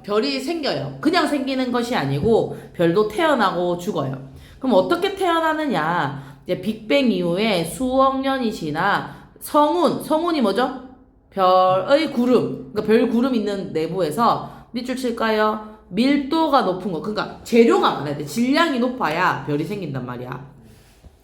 별이 생겨요. 그냥 생기는 것이 아니고 별도 태어나고 죽어요. 그럼 어떻게 태어나느냐? 이제 빅뱅 이후에 수억 년이 지나 성운이 뭐죠? 별의 구름, 그러니까 별 구름 있는 내부에서 밑줄 칠까요? 밀도가 높은 거, 그러니까 재료가 많아야 돼. 질량이 높아야 별이 생긴단 말이야.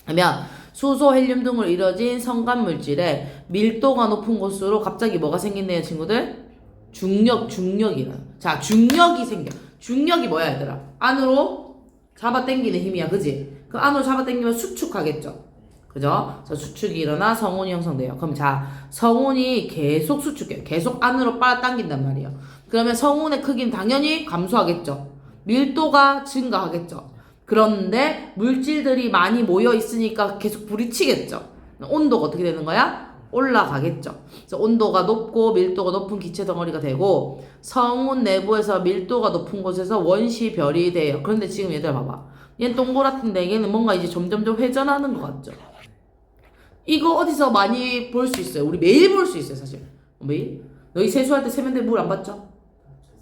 그러면 수소, 헬륨 등으로 이루어진 성간 물질에 밀도가 높은 곳으로 갑자기 뭐가 생긴대요, 친구들? 중력이라. 자, 중력이 생겨. 중력이 뭐야, 얘들아? 안으로 잡아당기는 힘이야, 그지? 그 안으로 잡아당기면 수축하겠죠. 그죠? 그래서 수축이 일어나 성운이 형성돼요. 그럼 자, 성운이 계속 수축해요. 계속 안으로 빨아당긴단 말이에요. 그러면 성운의 크기는 당연히 감소하겠죠. 밀도가 증가하겠죠. 그런데 물질들이 많이 모여 있으니까 계속 부딪히겠죠. 온도가 어떻게 되는 거야? 올라가겠죠. 그래서 온도가 높고 밀도가 높은 기체 덩어리가 되고 성운 내부에서 밀도가 높은 곳에서 원시별이 돼요. 그런데 지금 얘들 봐봐. 얘는 동그랗은데 얘는 뭔가 이제 점점점 회전하는 것 같죠. 이거 어디서 많이 볼 수 있어요? 우리 매일 볼 수 있어요, 사실. 매일? 너희 세수할 때 세면대 물 안 받죠?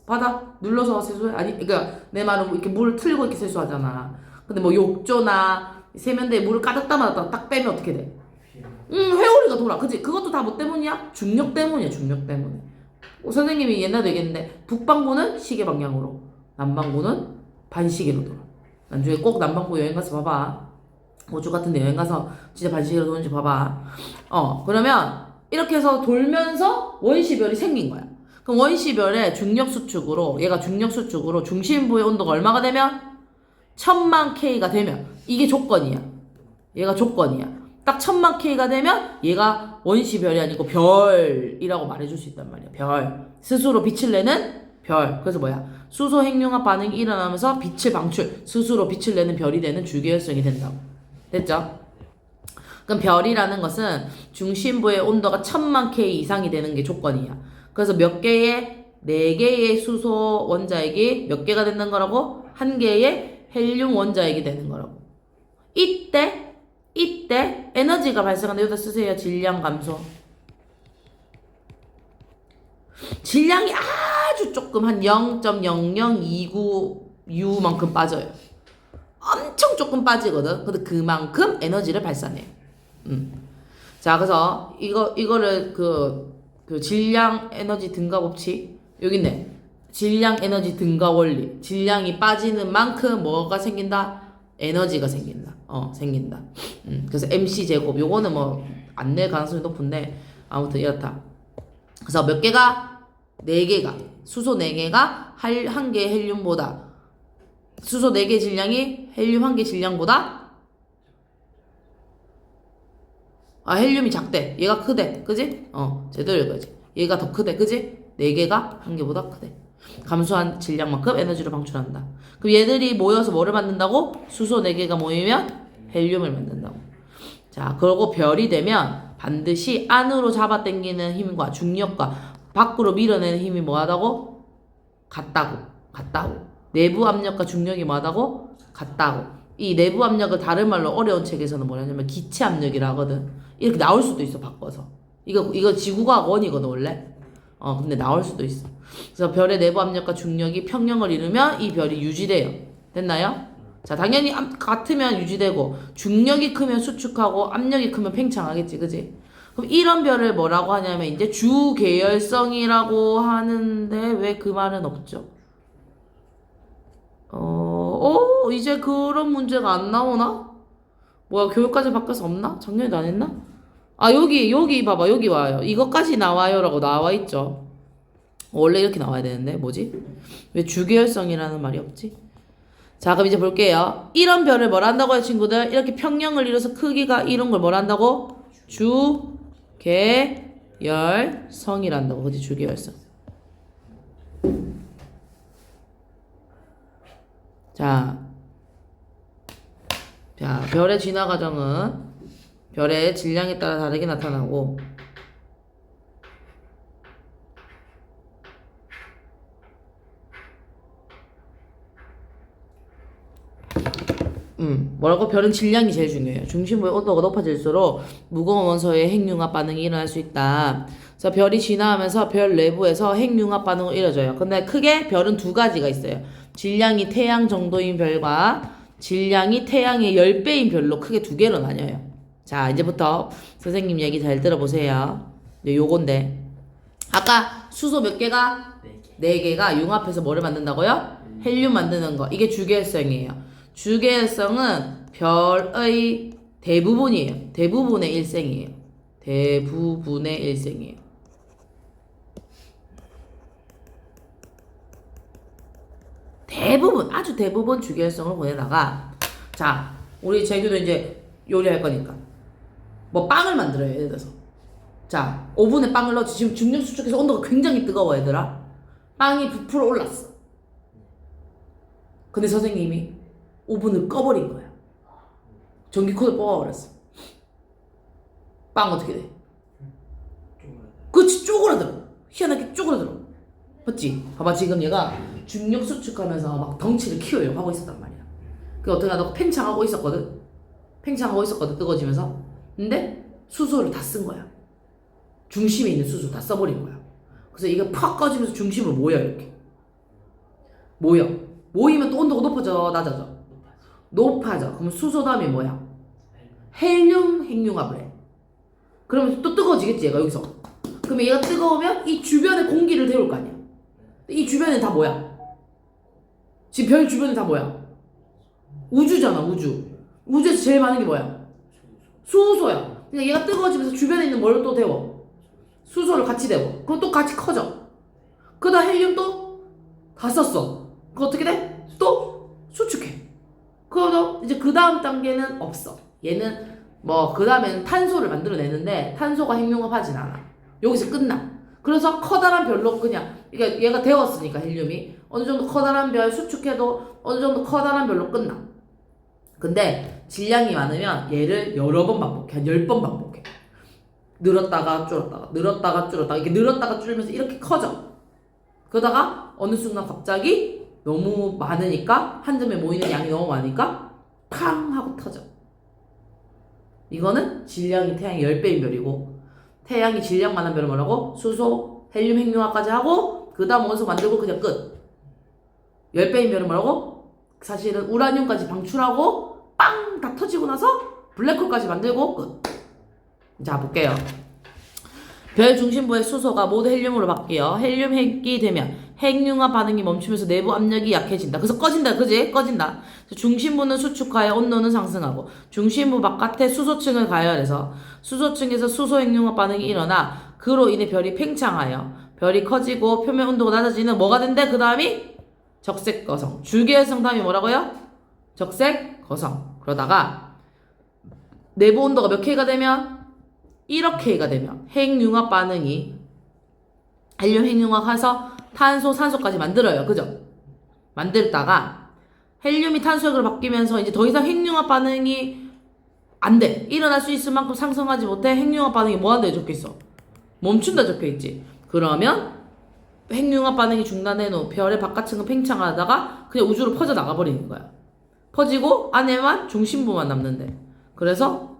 받아? 눌러서 세수해? 아니, 그러니까 내 말은 이렇게 물 틀고 이렇게 세수하잖아. 근데 뭐 욕조나 세면대에 물을 가득 담아놨다가 딱 빼면 어떻게 돼? 회오리가 돌아. 그치? 그것도 다 뭐 때문이야? 중력 때문이야, 중력 때문에. 선생님이 옛날에 얘기했는데, 북반구는 시계 방향으로, 남반구는 반시계로 돌아. 나중에 꼭 남반구 여행 가서 봐봐. 호주 같은 데 여행 가서 진짜 반시계로 도는지 봐봐. 그러면 이렇게 해서 돌면서 원시별이 생긴 거야. 그럼 원시별의 중력 수축으로, 얘가 중력 수축으로 중심부의 온도가 얼마가 되면? 1000만 K가 되면, 이게 조건이야. 얘가 조건이야. 딱 1000만 K가 되면 얘가 원시별이 아니고 별이라고 말해줄 수 있단 말이야. 별. 스스로 빛을 내는 별. 그래서 뭐야? 수소 핵융합 반응이 일어나면서 빛을 방출. 스스로 빛을 내는 별이 되는 주기혈성이 된다고. 됐죠? 그럼 별이라는 것은 중심부의 온도가 1000만 K 이상이 되는 게 조건이야. 그래서 몇 개의 4개의 수소 원자액이 몇 개가 되는 거라고? 1개의 헬륨 원자액이 되는 거라고. 이때 에너지가 발생한다. 여기다 쓰세요. 질량 감소. 질량이 아주 조금 한 0.0029U만큼 빠져요. 엄청 조금 빠지거든. 근데 그만큼 에너지를 발산해요. 자, 그래서 이거를 그 질량 에너지 등가 법칙 여기 있네. 질량 에너지 등가 원리. 질량이 빠지는 만큼 뭐가 생긴다? 에너지가 생긴다. 생긴다. 그래서 MC 제곱. 요거는 뭐 안 낼 가능성이 높은데 아무튼 이렇다. 그래서 몇 개가? 4개가. 수소 4개가 한 개의 헬륨보다 수소 4개 질량이 헬륨 1개 질량보다 헬륨이 작대. 얘가 크대. 그지? 제대로 읽어야지. 얘가 더 크대. 그지? 4개가 1개보다 크대. 감소한 질량만큼 에너지를 방출한다. 그럼 얘들이 모여서 뭐를 만든다고? 수소 4개가 모이면 헬륨을 만든다고. 자, 그러고 별이 되면 반드시 안으로 잡아당기는 힘과 중력과 밖으로 밀어내는 힘이 뭐하다고? 같다고. 내부 압력과 중력이 뭐하다고? 같다고. 이 내부 압력을 다른 말로 어려운 책에서는 뭐냐면 기체 압력이라 하거든. 이렇게 나올 수도 있어, 바꿔서. 이거 지구과학 원이거든, 원래. 근데 나올 수도 있어. 그래서 별의 내부 압력과 중력이 평형을 이루면 이 별이 유지돼요. 됐나요? 자, 당연히 같으면 유지되고 중력이 크면 수축하고 압력이 크면 팽창하겠지, 그지? 그럼 이런 별을 뭐라고 하냐면 이제 주계열성이라고 하는데 왜 그 말은 없죠? 이제 그런 문제가 안 나오나? 뭐야, 교육과제 바뀌어서 없나? 작년에도 안 했나? 여기 봐봐. 여기 와요. 이것까지 나와요라고 나와 있죠. 원래 이렇게 나와야 되는데 뭐지? 왜 주계열성이라는 말이 없지? 자, 그럼 이제 볼게요. 이런 별을 뭐라 한다고요, 친구들? 이렇게 평형을 이뤄서 크기가 이런 걸 뭐라 한다고? 주계열성이란다고. 그지? 주계열성. 자, 별의 진화 과정은 별의 질량에 따라 다르게 나타나고 뭐라고? 별은 질량이 제일 중요해요. 중심부의 온도가 높아질수록 무거운 원소의 핵융합 반응이 일어날 수 있다. 그래서 별이 진화하면서 별 내부에서 핵융합 반응을 이뤄져요. 근데 크게 별은 두 가지가 있어요. 질량이 태양 정도인 별과 질량이 태양의 10배인 별로 크게 두 개로 나뉘어요. 자, 이제부터 선생님 얘기 잘 들어보세요. 요건데 아까 수소 몇 개가? 4개가 융합해서 뭐를 만든다고요? 헬륨 만드는 거. 이게 주계열성이에요. 주계열성은 별의 대부분이에요. 대부분의 일생이에요. 대부분의 일생이에요. 대부분, 아주 대부분 주계열성을 보내다가, 자, 우리 재규도 이제 요리할 거니까 뭐 빵을 만들어요. 예를 들어서 자, 오븐에 빵을 넣지. 지금 중력 수축해서 온도가 굉장히 뜨거워 얘들아. 빵이 부풀어 올랐어. 근데 선생님이 오븐을 꺼버린 거야. 전기 코드 뽑아버렸어. 빵 어떻게 돼? 그치, 쪼그라들어. 희한하게 쪼그라들어. 맞지? 봐봐, 지금 얘가 중력 수축하면서 막 덩치를 키우려고 하고 있었단 말이야. 그 어떻게 하다가 팽창하고 있었거든? 팽창하고 있었거든, 뜨거워지면서. 근데 수소를 다 쓴 거야. 중심에 있는 수소 다 써버린 거야. 그래서 이게 팍 꺼지면서 중심으로 모여, 이렇게. 모여. 모이면 또 온도가 높아져, 낮아져? 높아져. 그럼 수소 다음에 뭐야? 헬륨 핵융합을 해. 그러면 또 뜨거워지겠지, 얘가 여기서. 그럼 얘가 뜨거우면 이 주변에 공기를 데울 거 아니야. 이 주변에 다 뭐야? 지금 별 주변에 다 뭐야? 우주잖아, 우주. 우주에서 제일 많은 게 뭐야? 수소야. 그러니까 얘가 뜨거워지면서 주변에 있는 뭘 또 데워? 수소를 같이 데워. 그럼 또 같이 커져. 그다음 헬륨 또 다 썼어. 그거 어떻게 돼? 또 수축해. 그러면 이제 그 다음 단계는 없어. 얘는 뭐 그 다음에는 탄소를 만들어내는데 탄소가 핵융합하진 않아. 여기서 끝나. 그래서 커다란 별로 그냥 그러니까 얘가 데웠으니까 헬륨이 어느 정도 커다란 별 수축해도 어느 정도 커다란 별로 끝나. 근데 질량이 많으면 얘를 여러 번 반복해. 한 10번 반복해. 늘었다가 줄었다가 늘었다가 줄었다가 이렇게 늘었다가 줄면서 이렇게 커져. 그러다가 어느 순간 갑자기 너무 많으니까 한 점에 모이는 양이 너무 많으니까 팡 하고 터져. 이거는 질량이 태양의 10배인 별이고 태양이 질량 많은 별은 뭐라고? 수소, 헬륨 핵융합까지 하고 그 다음 원소 만들고 그냥 끝. 10배인 별은 뭐라고? 사실은 우라늄까지 방출하고 빵! 다 터지고 나서 블랙홀까지 만들고 끝. 자, 볼게요. 별 중심부의 수소가 모두 헬륨으로 바뀌어 헬륨 핵이 되면 핵융합 반응이 멈추면서 내부 압력이 약해진다. 그래서 꺼진다. 그지? 꺼진다. 중심부는 수축하여 온도는 상승하고 중심부 바깥에 수소층을 가열해서 수소층에서 수소 핵융합 반응이 일어나 그로 인해 별이 팽창하여 별이 커지고 표면 온도가 낮아지는 뭐가 된대? 그 다음이 적색거성. 주계열성 다음이 뭐라고요? 적색거성. 그러다가 내부 온도가 몇 K가 되면 1억 K가 되면 핵융합 반응이 헬륨 핵융합해서 탄소, 산소까지 만들어요. 그죠? 만들다가 헬륨이 탄소액으로 바뀌면서 이제 더 이상 핵융합 반응이 안 돼. 일어날 수 있을 만큼 상승하지 못해. 핵융합 반응이 뭐 한다 적혀있어? 멈춘다 적혀있지. 그러면 핵융합 반응이 중단해 놓은 별의 바깥층은 팽창하다가 그냥 우주로 퍼져 나가버리는 거야. 퍼지고 안에만 중심부만 남는데. 그래서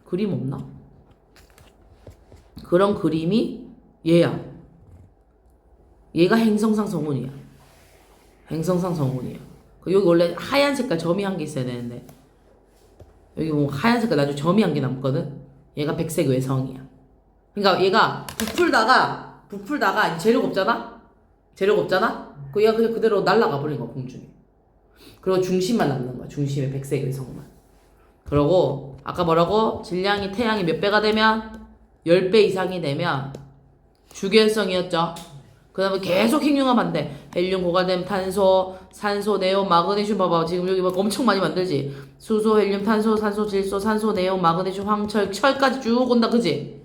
그림 없나? 그런 그림이 얘야. 얘가 행성상 성운이야. 행성상 성운이야. 여기 원래 하얀 색깔 점이 한 개 있어야 되는데 여기 뭐 하얀 색깔 나중에 점이 한 개 남거든. 얘가 백색 외성이야. 그러니까 얘가 부풀다가 재료가 없잖아. 그 얘가 그냥 그대로 날아가 버린 거야 공중에. 그리고 중심만 남는 거야. 중심에 백색 외성만. 그러고 아까 뭐라고? 질량이 태양이 몇 배가 되면 10배 이상이 되면 주계열성이었죠. 그 다음에 계속 핵융합한대. 헬륨 고갈되면 탄소, 산소, 네온, 마그네슘 봐봐. 지금 여기 막 엄청 많이 만들지. 수소, 헬륨, 탄소, 산소, 질소, 산소, 네온, 마그네슘, 황철, 철까지 쭉 온다. 그지?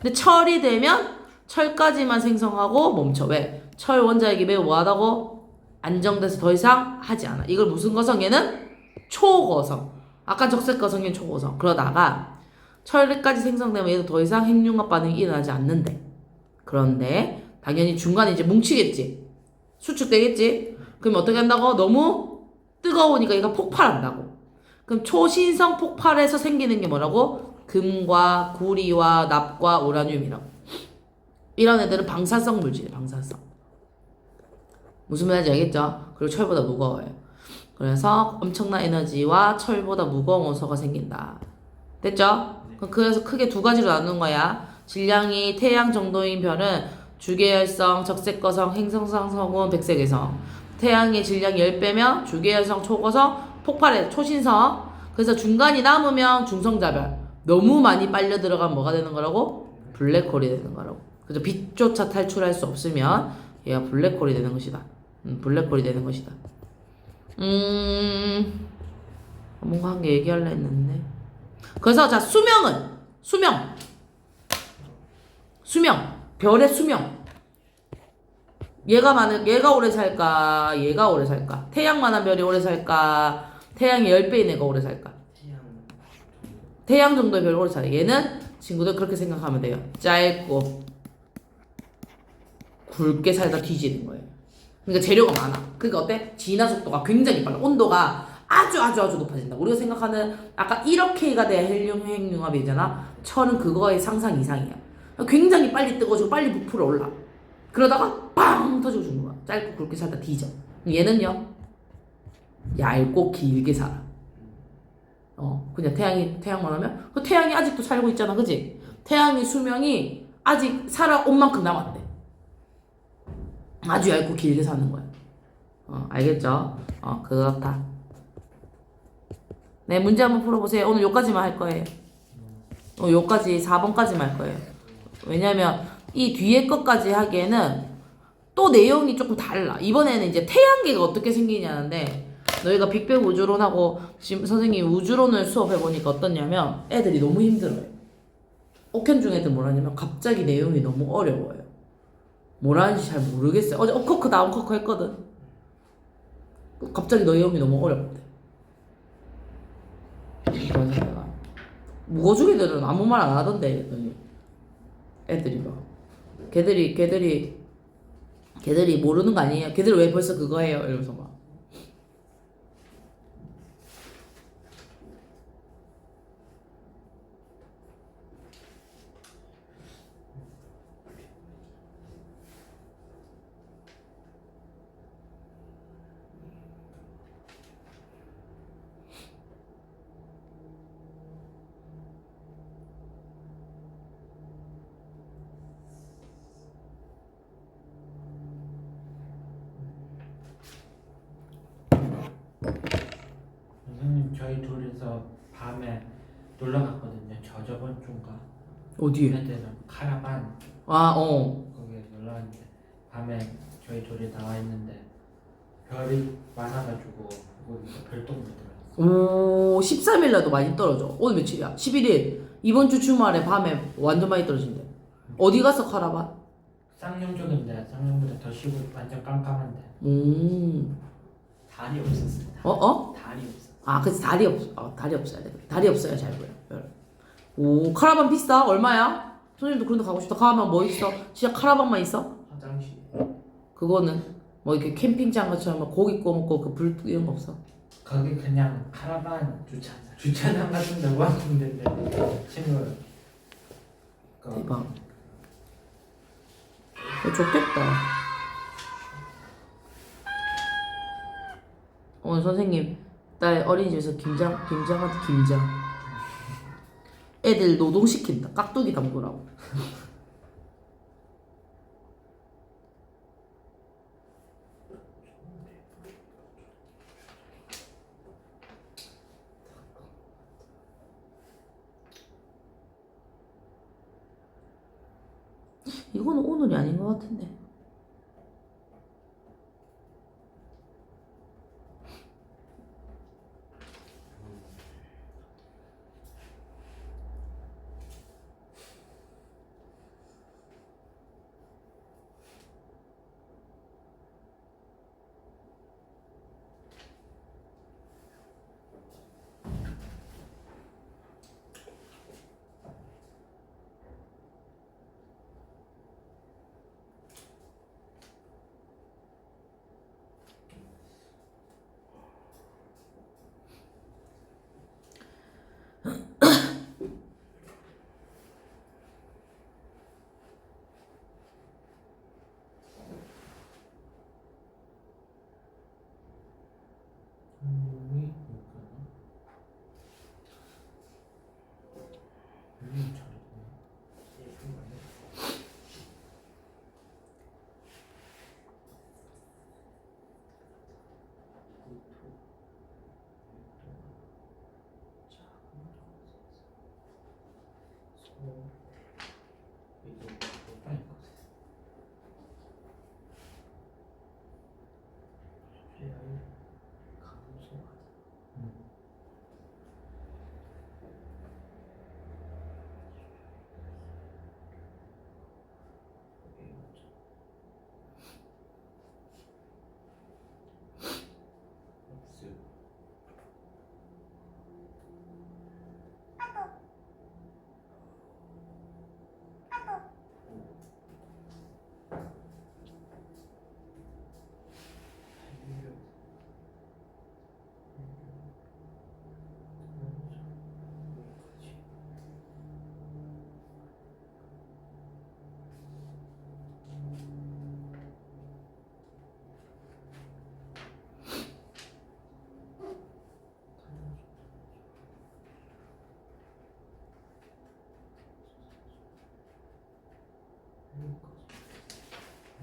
근데 철이 되면 철까지만 생성하고 멈춰. 왜? 철 원자핵이 매우 뭐하다고? 안정돼서 더 이상 하지 않아. 이걸 무슨 거성? 얘는 초거성. 아까 적색거성인 초고성. 그러다가 철까지 생성되면 얘도 더 이상 핵융합 반응이 일어나지 않는데. 그런데 당연히 중간에 이제 뭉치겠지. 수축되겠지. 그럼 어떻게 한다고? 너무 뜨거우니까 얘가 폭발한다고. 그럼 초신성 폭발에서 생기는 게 뭐라고? 금과 구리와 납과 우라늄이라고. 이런 애들은 방사성 물질이에요. 방사성. 무슨 말인지 알겠죠? 그리고 철보다 무거워요. 그래서 엄청난 에너지와 철보다 무거운 원소가 생긴다. 됐죠? 그래서 크게 두 가지로 나누는 거야. 질량이 태양 정도인 별은 주계열성, 적색거성, 행성상 성운, 백색외성. 태양의 질량이 10배면 주계열성, 초거성, 폭발해 초신성. 그래서 중간이 남으면 중성자별. 너무 많이 빨려 들어가면 뭐가 되는 거라고? 블랙홀이 되는 거라고. 그래서 빛조차 탈출할 수 없으면 얘가 블랙홀이 되는 것이다. 블랙홀이 되는 것이다. 뭔가 한 개 얘기하려 했는데. 그래서 자, 수명. 별의 수명. 얘가 오래 살까? 얘가 오래 살까? 태양만한 별이 오래 살까? 태양의 10배인 애가 오래 살까? 태양 정도의 별이 오래 살까? 얘는 친구들 그렇게 생각하면 돼요. 짧고 굵게 살다 뒤지는 거예요. 그러니까 재료가 많아. 그러니까 어때? 진화 속도가 굉장히 빨라. 온도가 아주 높아진다. 우리가 생각하는 아까 1억K가 돼야 헬륨 핵융합이잖아. 철은 그거의 상상 이상이야. 굉장히 빨리 뜨거워지고 빨리 부풀어 올라. 그러다가 빵 터지고 죽는 거야. 짧고 굵게 살다 뒤져. 얘는요 얇고 길게 살아. 그냥 태양만 하면 그 태양이 아직도 살고 있잖아, 그지? 태양의 수명이 아직 살아온 만큼 남았대. 아주 얇고 길게 사는 거야. 알겠죠? 그렇다. 네, 문제 한번 풀어보세요. 오늘 요까지만 할 거예요. 요까지 4번까지만 할 거예요. 왜냐면 이 뒤에 것까지 하기에는 또 내용이 조금 달라. 이번에는 이제 태양계가 어떻게 생기냐는데, 너희가 빅뱅 우주론하고 지금 선생님이 우주론을 수업해보니까 어떻냐면 애들이 너무 힘들어요. 옥현중 애들 뭐라냐면 갑자기 내용이 너무 어려워요. 뭐라는지 잘 모르겠어요. 어제 어커크 다운 커크 했거든. 갑자기 내용이 너무 어렵대. 그래서 내가 무거죽 애들은 아무 말 안 하던데 했더니 애들이 막 걔들이 모르는 거 아니에요? 걔들 왜 벌써 그거 해요? 이러면서 막. 선생님, 저희 둘이서 밤에 놀러 갔거든요. 저번 주인가? 어디에? 애들은 카라반 거기에 놀러 갔는데 밤에 저희 둘이 나와 있는데 별이 많아가지고 거기서 별똥이 들어갔어. 13일 날도 많이 떨어져. 오늘 며칠이야? 11일. 이번 주 주말에 밤에 완전 많이 떨어진대. 어디 가서 카라반? 쌍용 쪽인데 쌍용보다 더 시고 완전 깜깜한데 달이 없었어요. 달이 없었어. 그치, 달이 없어야 돼. 달이 없어야 잘 보여. 카라반 비싸? 얼마야? 선생님도 그런데 가고 싶다. 카라반 뭐 있어? 진짜 카라반만 있어? 화장실. 그거는 뭐 이렇게 캠핑장 것처럼 막 고기 구워 먹고 그 불 이런 거 없어? 거기 그냥 카라반 주차장 같은 데 모았는데 친구 대박. 좋겠다. 오늘 선생님 딸 어린이집에서 김장. 애들 노동시킨다. 깍두기 담그라고. 이거는 오늘이 아닌 것 같은데.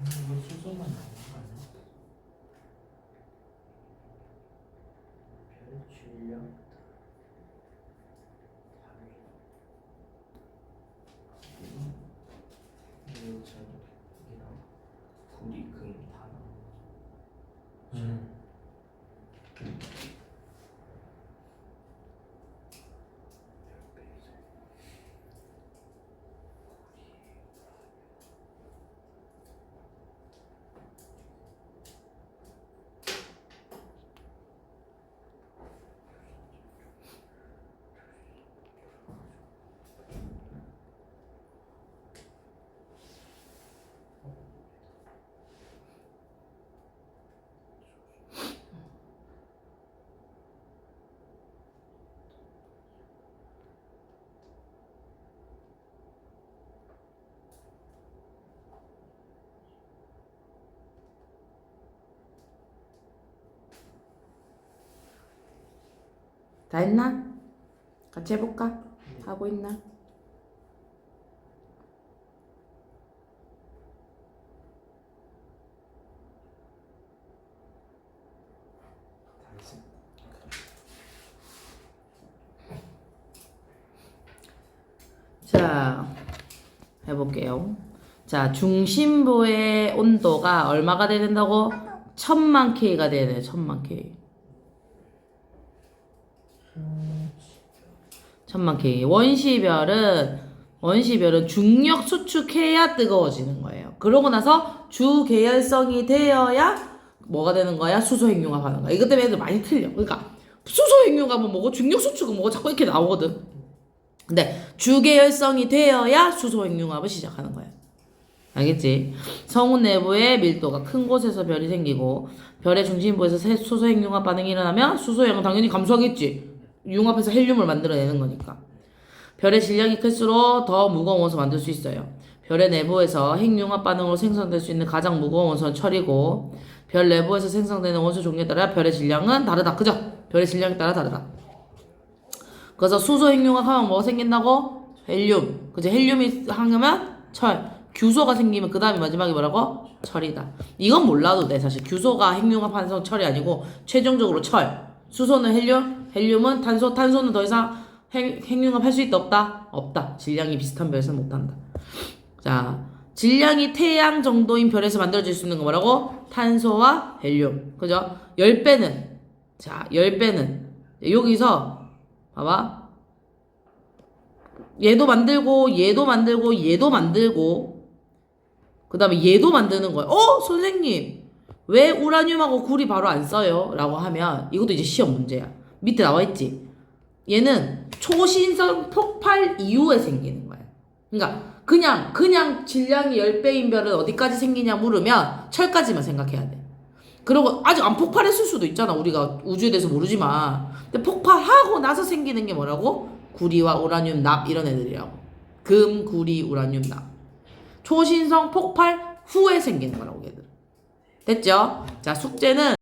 이거 수소만 나오는 거 아니야? 별 질량 이랑 구리 금다 다 했나? 같이 해볼까? 하고 있나? 다 했어. 자, 해볼게요. 자, 중심부의 온도가 얼마가 돼야 된다고? 1000만 K가 돼야 돼. 1000만 K. 1000만 K. 원시별은 중력 수축해야 뜨거워지는 거예요. 그러고 나서 주계열성이 되어야 뭐가 되는 거야? 수소핵융합 하는 거야. 이것 때문에 애들 많이 틀려. 그러니까 수소핵융합은 뭐고 중력 수축은 뭐고 자꾸 이렇게 나오거든. 근데 주계열성이 되어야 수소핵융합을 시작하는 거야. 알겠지? 성운 내부의 밀도가 큰 곳에서 별이 생기고 별의 중심부에서 수소핵융합 반응이 일어나면 수소형은 당연히 감소하겠지. 융합해서 헬륨을 만들어내는 거니까. 별의 질량이 클수록 더 무거운 원소 만들 수 있어요. 별의 내부에서 핵융합 반응으로 생성될 수 있는 가장 무거운 원소는 철이고 별 내부에서 생성되는 원소 종류에 따라 별의 질량은 다르다. 그죠? 별의 질량에 따라 다르다. 그래서 수소 핵융합 하면 뭐가 생긴다고? 헬륨. 그죠? 헬륨이 하면 철. 규소가 생기면 그 다음에 마지막에 뭐라고? 철이다. 이건 몰라도 돼. 사실 규소가 핵융합 하는 철이 아니고 최종적으로 철. 수소는 헬륨, 헬륨은 탄소, 탄소는 더 이상 핵융합 할 수 있다 없다? 없다. 질량이 비슷한 별에서 못한다. 자, 질량이 태양 정도인 별에서 만들어질 수 있는 거 뭐라고? 탄소와 헬륨. 그죠? 10배는 자, 10배는 여기서 봐봐. 얘도 만들고 얘도 만들고 얘도 만들고 그 다음에 얘도 만드는 거예요. 선생님 왜 우라늄하고 구리 바로 안 써요? 라고 하면 이것도 이제 시험 문제야. 밑에 나와있지. 얘는 초신성 폭발 이후에 생기는 거야. 그러니까 그냥 질량이 10배인 별은 어디까지 생기냐 물으면 철까지만 생각해야 돼. 그리고 아직 안 폭발했을 수도 있잖아. 우리가 우주에 대해서 모르지만. 근데 폭발하고 나서 생기는 게 뭐라고? 구리와 우라늄, 납 이런 애들이라고. 금, 구리, 우라늄, 납. 초신성 폭발 후에 생기는 거라고 얘들. 됐죠? 자, 숙제는